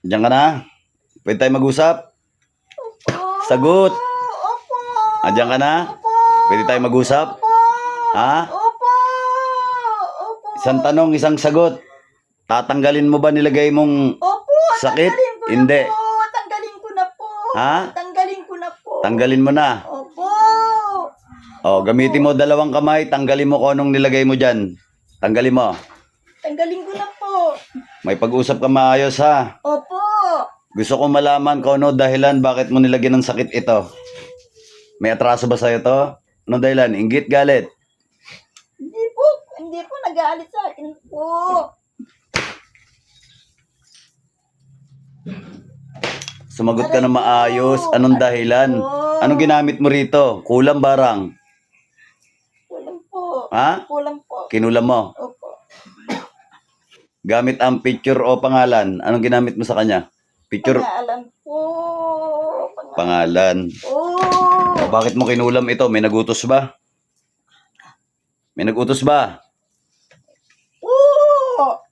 Diyan ka na? Pwede tayo mag-usap? Opo. Sagot. Opo. Diyan ka na? Opo. Pwede tayo mag-usap? Opo. Ha? Opo. Opo. Isang tanong, isang sagot. Tatanggalin mo ba nilagay mong Opo. sakit? Tanggalin ko na Hindi. po. Tanggalin ko na po. Ha? Tanggalin ko na po. Tanggalin mo na. Opo. O, gamitin mo dalawang kamay. Tanggalin mo kung anong nilagay mo dyan. Tanggalin mo. Tanggalin ko na po. May pag-usap ka maayos ha. Opo. Gusto ko malaman kung ano dahilan bakit mo nilagyan ng sakit ito. May atraso ba sa'yo to? Ano dahilan? Inggit, galit? Hindi po. Hindi po nag-aalit sa akin po. Sumagot ka na maayos. Anong dahilan? Anong ginamit mo rito? Kulang barang? Kulang po. Ha? Kulang po. Kinulam mo? Opo. Gamit ang picture o pangalan? Anong ginamit mo sa kanya? Picture, Pangalan po. pangalan. Oh. Bakit mo kinulam ito? May nagutos ba? May nagutos ba? Oh.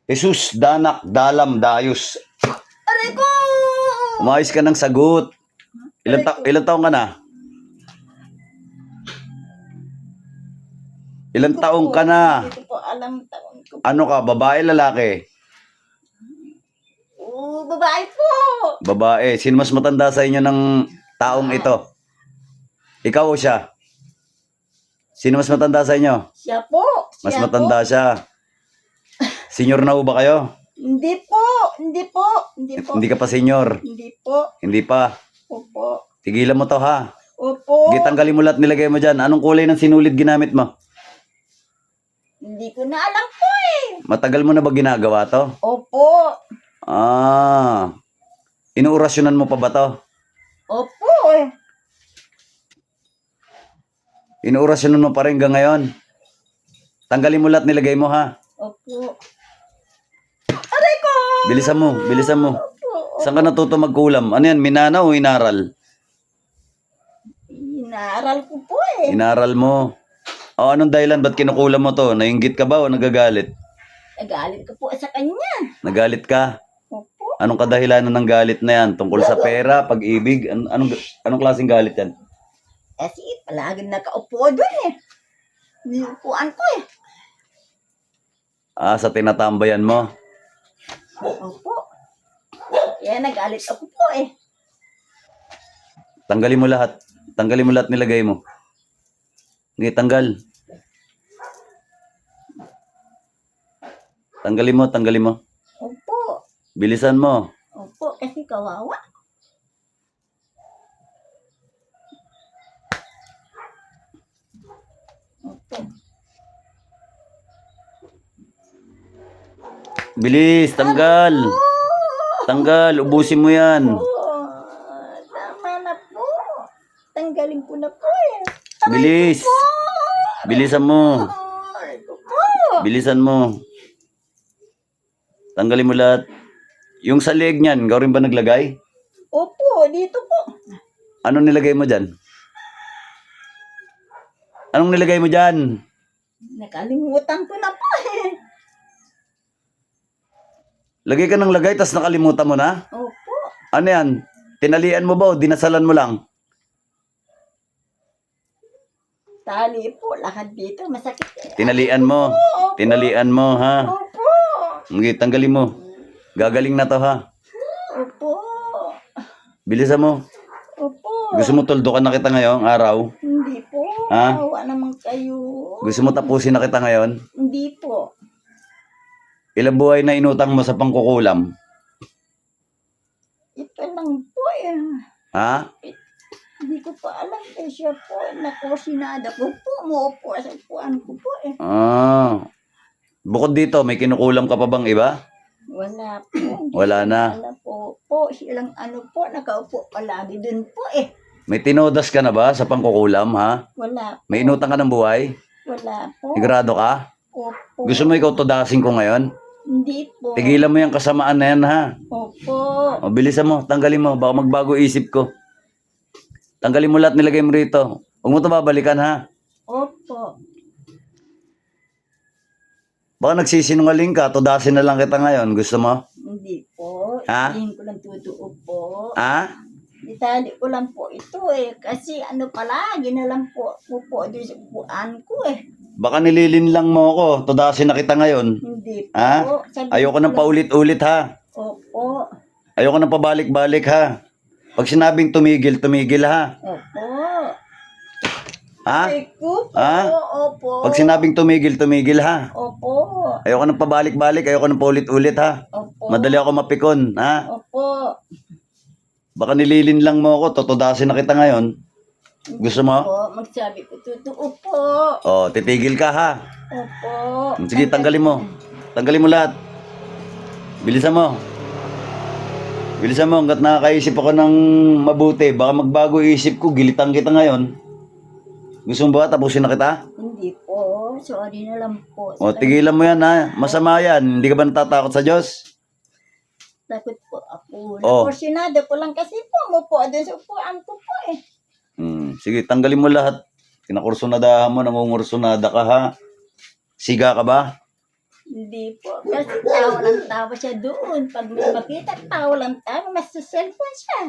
Jesus, danak, dalam, dayos. Aray ko! Umayos ka ng sagot. Ilan taong ka na? Ilan taong ka na? Hindi ko po alam taon ko. Ano ka, babae, lalaki? Oh, babae po. Babae. Sino mas matanda sa inyo ng taong ito? Ikaw o siya? Sino mas matanda sa inyo? Siya po. Mas Siya matanda po. siya. Senior na ho ba kayo? Hindi po. Hindi po. Hindi po. Hindi ka pa senior. Hindi po. Hindi pa. Opo. Tigilan mo to ha. Opo. Gitanggalin mo lahat nilagay mo dyan. Anong kulay ng sinulid ginamit mo? Hindi ko na alam po eh. Matagal mo na ba ginagawa to? Opo. Ah. Inuurasyonan mo pa ba to? Opo eh. Inuurasyonan mo pa rin hanggang ngayon? Tanggalin mo lahat nilagay mo ha. Opo. Aray ko! Bilisan mo, bilisan mo. Opo. Saan ka natuto magkulam? Ano yan, minana o inaral? Inaaral ko po eh. Inaral mo. O anong dahilan? Ba't kinukulam mo to? Nainggit ka ba o nagagalit? Nagalit ko po sa kanya. Nagalit ka? Opo. Anong kadahilanan ng galit na yan? Tungkol sa pera, pag-ibig? Anong klaseng galit yan? Kasi palagi nakaupo doon eh. Niupuan ko eh. Ah, sa tinatambayan mo. Opo. Kaya nagalit ako po eh. Tanggalin mo lahat. Tanggalin mo lahat nilagay mo. Hindi, tanggal. Tanggalin mo, tanggalin mo. Opo. Bilisan mo. Opo, kasi kawawa. Opo. Bilis, tanggal. Tanggal, ubusin mo yan. Oh, tama na po. Tanggalin ko na po eh. Bilis. Bilisan mo. Aray ko po. Bilisan mo. Tanggalin mo lahat. Yung sa leeg niyan, ikaw rin ba naglagay? Opo, dito po. Anong nilagay mo dyan? Anong nilagay mo dyan? Nakalimutan ko na po eh. Lagay ka ng lagay, tas nakalimutan mo na? Opo. Ano yan? Tinalian mo ba o dinasalan mo lang? Tali po, lahat dito masakit eh. Tinalian mo. Opo. Tinalian mo, ha? Opo. Sige, tanggalin mo. Gagaling na to, ha? Opo. Bilisan mo. Opo. Gusto mo tuldukan na kita ngayong araw? Hindi po. Ha? Awa naman kayo. Gusto mo tapusin na kita ngayon? Hindi po. Ilang buhay na inutang mo sa pangkukulam? Ito lang po eh. Ha? Hindi ko pa alam eh. Siya po, nakosinada ko po. Muupo sa upuan ko po eh. Ah. Bukod dito, may kinukulam ka pa bang iba? Wala po. Hindi Wala ko na. Wala po. Silang ano po, nakaupo palagi dun po eh. May tinodas ka na ba sa pangkukulam, ha? Wala po. May inutang ka ng buhay? Wala po. Sigurado ka? Opo. Gusto mo ikaw tudasin ko ngayon? Hindi po. Tigilan mo yung kasamaan na yan, ha? Opo. O, bilisan mo, tanggalin mo. Baka magbago isip ko. Tanggalin mo lahat nilagay mo rito. Huwag mo ito babalikan, ha? Opo. Baka nagsisinungaling ka, tudasin na lang kita ngayon. Gusto mo? Hindi po. Ha? Hindi ko lang tutuo po. Ha? Itali ko lang po ito eh. Kasi ano palagi na lang po doon sa upuan ko eh. Baka nililinlang mo ako. Tudasin na kita ngayon. Hindi po. Ha? Sabi Ayoko ko nang lang- paulit-ulit ha. Opo. Ayoko nang pabalik-balik ha. Pag sinabing tumigil, tumigil ha. Opo. Ha? Ay ko po. Ha? Opo. Pag sinabing tumigil, tumigil ha. Opo. Ayoko nang pabalik-balik, ayoko nang paulit-ulit ha. Opo. Madali ako mapikon ha. Opo. Baka nililinlang mo ako, tutudasin na kita ngayon. Gusto mo? Opo. Magsabi ko totoo po. Oh, titigil ka ha. Opo. Sige, tanggalin mo. Tanggalin mo lahat. Bilisan mo. Bilisan mo, hanggat nakakaisip ako ng mabuti. Baka magbago isip ko, gilitan kita ngayon. Gusto mo ba tapusin na kita? Hindi po. Sorry na lang po. O, tigilan mo yan ha. Masama yan. Hindi ka ba natatakot sa Diyos? Takot po ako. Oh. Naporsyonado ko lang kasi po mo po doon sa upuan ko po eh. Sige, tanggalin mo lahat. Kinakursunadahan mo, nangungursunada ka ha. Siga ka ba? Hindi po. Kasi tawa lang tawa siya doon. Pag may makita, tawa lang tawa. Mas sa cellphone siya.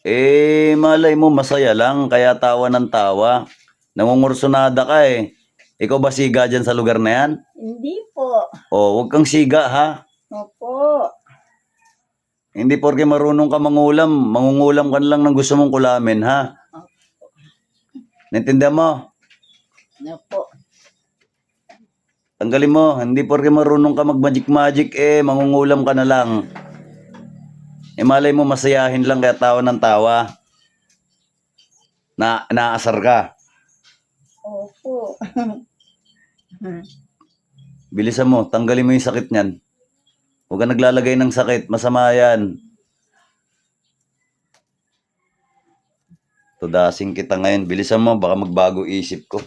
Eh, malay mo, masaya lang. Kaya tawa ng tawa. Nangungursunada ka eh. Ikaw ba siga dyan sa lugar na yan? Hindi po. O, huwag kang siga ha. Opo. Hindi porke marunong ka mangungulam ka na lang ng gusto mong kulamin ha. Naintindihan mo? Opo. Tanggalin mo. Hindi porke marunong ka mag-magic-magic eh, mangungulam ka na lang. Eh malay mo masayahin lang kaya tawa ng tawa. Naasar ka. Opo. Bilisan mo, tanggalin mo yung sakit niyan. Huwag ka naglalagay ng sakit, masama yan. Tudasing kita ngayon, bilisan mo, baka magbago isip ko.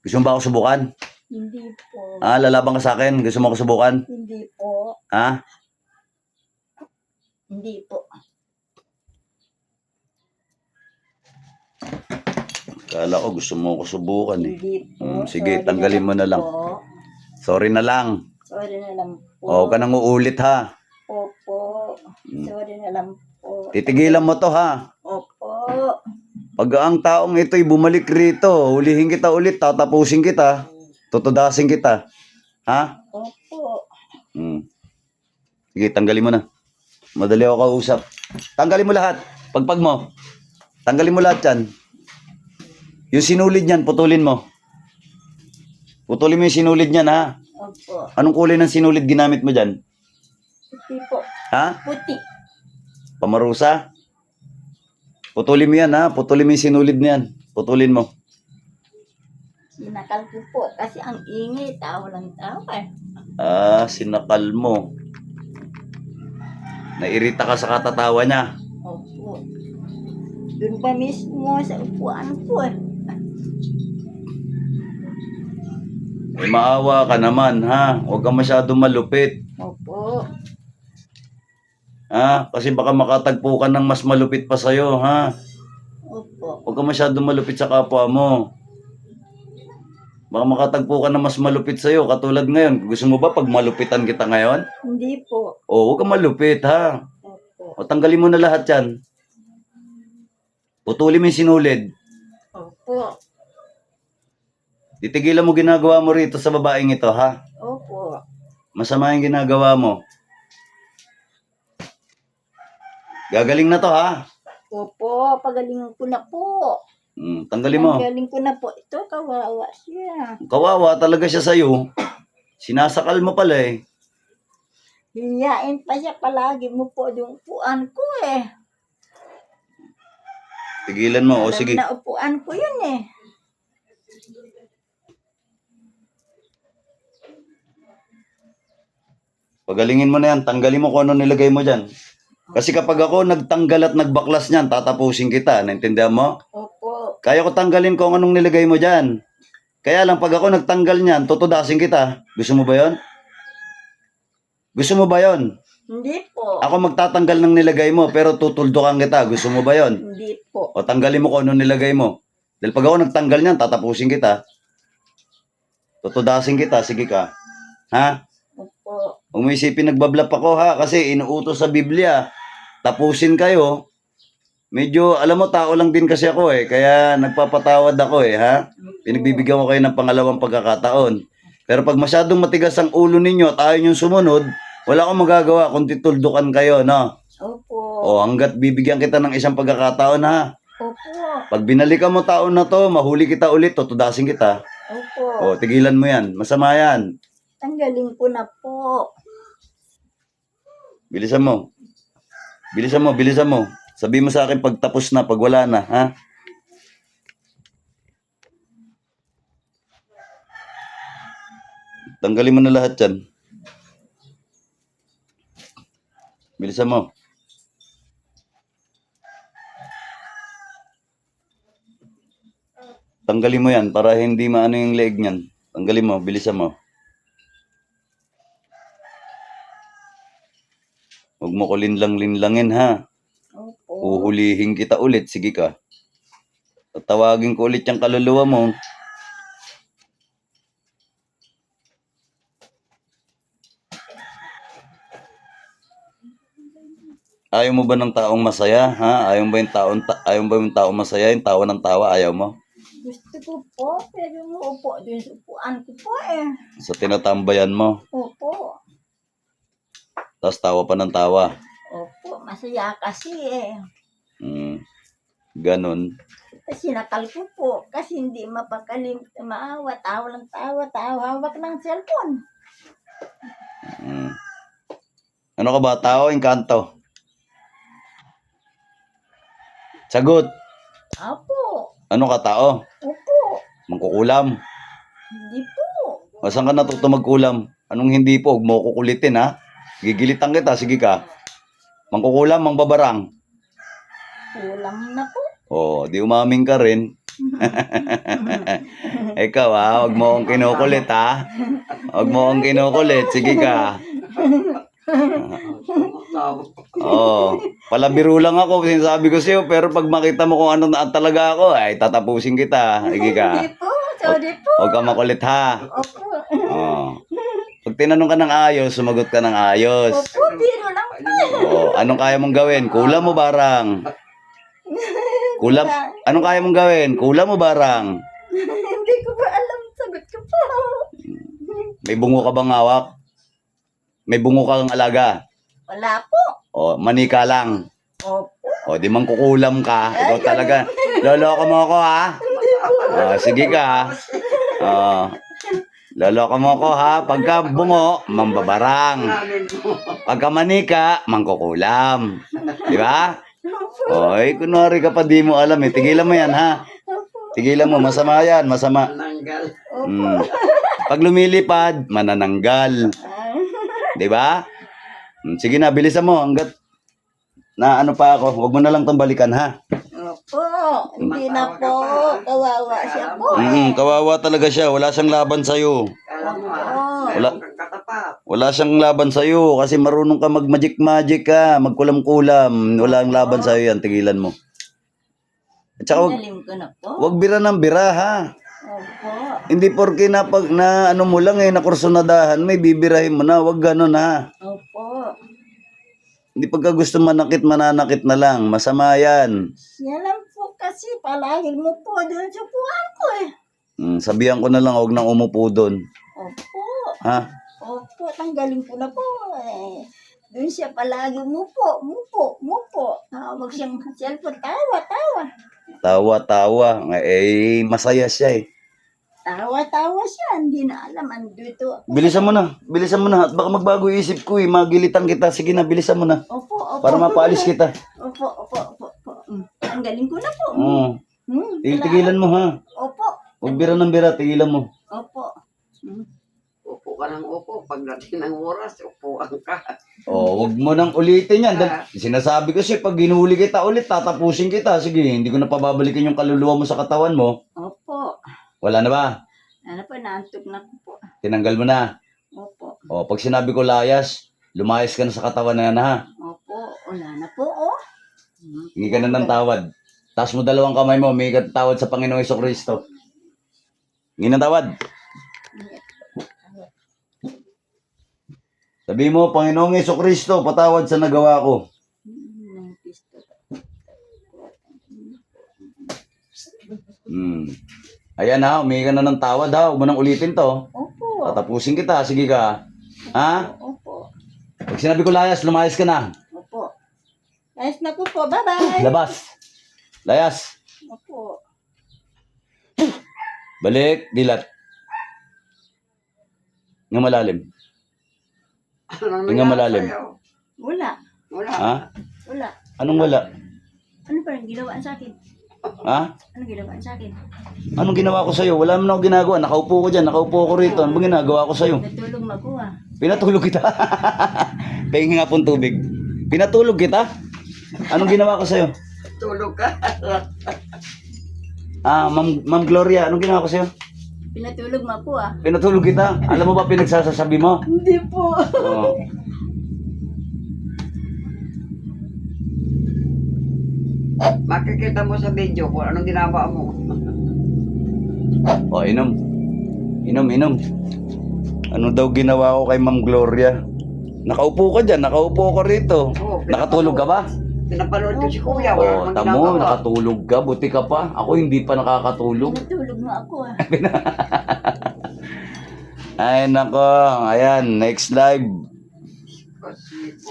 Gusto mo ba ako subukan? Hindi po. Lalaban ka sa akin? Gusto mo ako subukan? Hindi po. Ha? Hindi po. Kala ko gusto mo ako subukan eh. Hindi po. Sige, Sorry tanggalin mo na lang. Po. Sorry na lang. Sorry na lang po. Huwag ka nang uulit ha. Opo. Sorry na lang po. Titigilan mo to ha. Opo. Pag ang taong ito'y bumalik rito, hulihin kita ulit, tatapusin kita, tutudasin kita. Ha? Opo. Sige, tanggalin mo na. Madali ako kausap. Tanggalin mo lahat. Pagpag mo. Tanggalin mo lahat yan. Yung sinulid niyan, putulin mo. Putulin mo yung sinulid niyan, ha? Opo. Anong kulay ng sinulid ginamit mo dyan? Puti po. Ha? Puti. Pamarusa? Putulin mo yan, ha? Putulin mo yung sinulid niyan. Putulin mo. Sinakal ko po. Kasi ang ingay, tawa lang tawa eh. Sinakal mo. Nairita ka sa katatawa niya. Opo. Doon pa mismo sa upuan ko eh. Eh, maawa ka naman, ha? Huwag ka masyadong malupit. Opo. Ha? Kasi baka makatagpo ka ng mas malupit pa sa'yo, ha? Opo. Huwag ka masyadong malupit sa kapwa mo. Baka makatagpo ka ng mas malupit sa'yo. Katulad ngayon, gusto mo ba pag malupitan kita ngayon? Hindi po. O, huwag ka malupit, ha? Opo. O, tanggalin mo na lahat yan. Putulin mo yung sinulid. Opo. Titigilan mo ginagawa mo rito sa babaeng ito, ha? Opo. Masama yung ginagawa mo. Gagaling na to, ha? Opo. Pagalingan ko na po. Tanggalin mo. Pagaling ko na po. Ito, kawawa siya. Kawawa talaga siya sa'yo. Sinasakal mo pala eh. Hiyain pa siya palagi mo po yung upuan ko eh. Tigilan mo. O sige. Na upuan ko yun eh. Pagalingin mo na yan. Tanggalin mo kung ano nilagay mo dyan. Kasi kapag ako nagtanggal at nagbaklas niyan, tatapusin kita. Naintindihan mo? Opo. Kaya ko tanggalin kung anong nilagay mo dyan. Kaya lang pag ako nagtanggal niyan, tutudasin kita. Gusto mo ba yon? Gusto mo ba yon? Hindi po. Ako magtatanggal ng nilagay mo pero tutuldukan kita. Gusto mo ba yon? Hindi po. O tanggalin mo kung anong nilagay mo. Dahil pag ako nagtanggal niyan, tatapusin kita. Tutudasin kita. Sige ka. Ha? Opo. O Huwag mo isipin nagbablap ako ha, kasi inuutos sa Biblia. Tapusin kayo. Medyo, alam mo, tao lang din kasi ako eh. Kaya nagpapatawad ako eh, ha? Pinagbibigyan ko kayo ng pangalawang pagkakataon. Pero pag masyadong matigas ang ulo ninyo at ayaw niyong sumunod, wala akong magagawa kundi tuldukan kayo, no? Opo. O, hanggat bibigyan kita ng isang pagkakataon, ha? Opo. Pag binalikan mo taon na to, mahuli kita ulit, tutudasin kita. Opo. O, tigilan mo yan. Masama yan. Tanggalin ko na po. Bilisan mo. Bilisan mo, bilisan mo. Sabi mo sa akin pag tapos na, pag wala na, ha? Tanggalin mo na lahat yan. Bilisan mo. Tanggalin mo yan para hindi maano yung leeg niyan. Tanggalin mo, bilisan mo. Huwag mo ko linlang-linlangin, ha? Opo. Uhulihin kita ulit, sige ka. Tatawagin ko ulit yung kaluluwa mo. Ayaw mo ba ng taong masaya, ha? Ayaw mo ba yung taong masaya, yung tawa ng tawa, ayaw mo? Gusto ko po, pero muupo din sa upuan ko po eh. Sa tinatambayan mo, Opo. tapos tawa pa ng tawa. Opo, masaya kasi eh. Ganon. Kasi nakal ko po, kasi hindi mapakalim, maawa, tawa lang tawa, hawak ng cellphone. Ano ka ba, tao, engkanto? Sagot. Opo. Ano ka, tao? Opo. Mangkukulam. Hindi po. O, saan ka natuto magkulam? Anong hindi po? Huwag mo kukulitin, ha? Gigilitan kita, sige ka. Mangkukulam, mangbabarang. Kulang na po. O, di umaming ka rin. Ikaw, ha? Huwag mo akong kinukulit, ha? Huwag mo akong kinukulit, sige ka. Oo. Palabiro lang ako, sinasabi ko sa'yo, pero pag makita mo kung ano na talaga ako, ay tatapusin kita. Sige ka. Hindi po. Sorry po. Huwag ka makulit, ha? Opo. Oo. Pag tinanong ka ng ayos, sumagot ka ng ayos. Opo, biro lang po. Oo. Anong kaya mong gawin? Kulam mo barang? Kulam? Anong kaya mong gawin? Kulam mo barang? Hindi ko ba alam. Sagot ko po. May bungo ka bang hawak? May bungo kang alaga? Wala po. O, manika lang. Opo. O, di man kukulam ka. Ikaw talaga. Loloko mo ako, ha? O, sige ka. O, loloko mo ako, ha? Pagka bungo, mambabarang. Pagka manika, mangkukulam. Di ba? Oy, kunwari ka pa di mo alam eh. Tigilan mo yan, ha? Tigilan mo, masama yan, masama. Pag lumilipad, manananggal. Di ba? Sige na, bilisan mo hanggat na ano pa ako. Huwag mo na lang tong balikan, ha? Opo. Hindi na po. Kawawa siya po. Kawawa talaga siya. Wala siyang laban sa'yo. Opo. Wala siyang laban sa'yo kasi marunong ka mag-magic ka, magkulam-kulam. Wala ang laban sa'yo yan, tigilan mo. At saka Galing ko na po. wag bira ng bira, ha? Opo. Hindi porke na ano mo lang na kursunadahan, may bibirahin mo na. Wag ganon, ha? Opo. Hindi pagka gusto manakit na lang. Masama yan. Yan lang po kasi palahil mo po doon sa puwan ko eh. Sabihan ko na lang, huwag nang umupo doon. Opo. Ha? Opo, tanggalin ko na po eh. Doon siya palagi mupo. Tawag siyang cellphone, tawa. Tawa. Masaya siya eh. Tawa siya, hindi na alam, andito. Bilisan mo na. At baka magbago yung isip ko eh. Magilitan kita. Sige na, bilisan mo na. Opo. Para mapaalis kita. Opo. Tanggalin ko na po. Oo. Tigilan mo, ha? Opo. Huwag bira ng bira, tigilan mo. Opo. Upo ka ng upo. Pagdating ng oras, upuan ka. Huwag mo nang ulitin yan. Sinasabi ko siya, pag ginuli kita ulit, tatapusin kita. Sige, hindi ko na pababalikin yung kaluluwa mo sa katawan mo. Opo. Wala na ba? Ano po, naantok na ko po. Tinanggal mo na. Opo. Pag sinabi ko layas, lumayas ka na sa katawan na yan, ha? Opo. Wala na po, oh. Hingi ka na ng tawad. Taas mo dalawang kamay mo, may tawad sa Panginoong Jesucristo. Hingi ng tawad. Sabi mo, Panginoong Jesucristo, patawad sa nagawa ko. Nung pisto. Ayan ha, humingi ka na ng tawad ha. Huwag mo nang ulitin to. Opo. Tatapusin kita. Sige ka. Ha? Opo. Pag sinabi ko layas, lumayas ka na. Opo. Ayos na po po. Bye-bye. Labas. Layas. Opo. Balik. Dilat. Nga malalim. Anong Tingnan nangyari malalim. sa'yo? Wala. Wala. Ha? Wala. Anong wala? Ano pa rin ginawaan sa akin? Ha? Ano ginawaan sa akin? Anong ginawa ko sa'yo? Wala naman ako ginagawa. Nakaupo ko dyan. Nakaupo ko rito. Ano bang ginagawa ko sa'yo? Natulong makuha. Pinatulog kita. Pahingi nga pong tubig. Pinatulog kita. Anong ginawa ko sa'yo? Tulog ka. Ma'am Gloria, anong ginawa ko sa'yo? Pinatulog makuha. Pinatulog kita. Alam mo ba pinagsasasabi mo? Hindi po. Oo. Makikita mo sa video kung anong ginagawa mo. O, inom. Inom. Ano daw ginawa ko kay Ma'am Gloria? Nakaupo ka dyan. Nakaupo ka rito. Oo, Nakatulog ka ba? Pinapanood ko si Kuya. Oo, Wala namang tamo. ginagawa. Nakatulog ka. Buti ka pa. Ako hindi pa nakakatulog. Natulog mo ako ah. Ay, nako. Ayan, next live.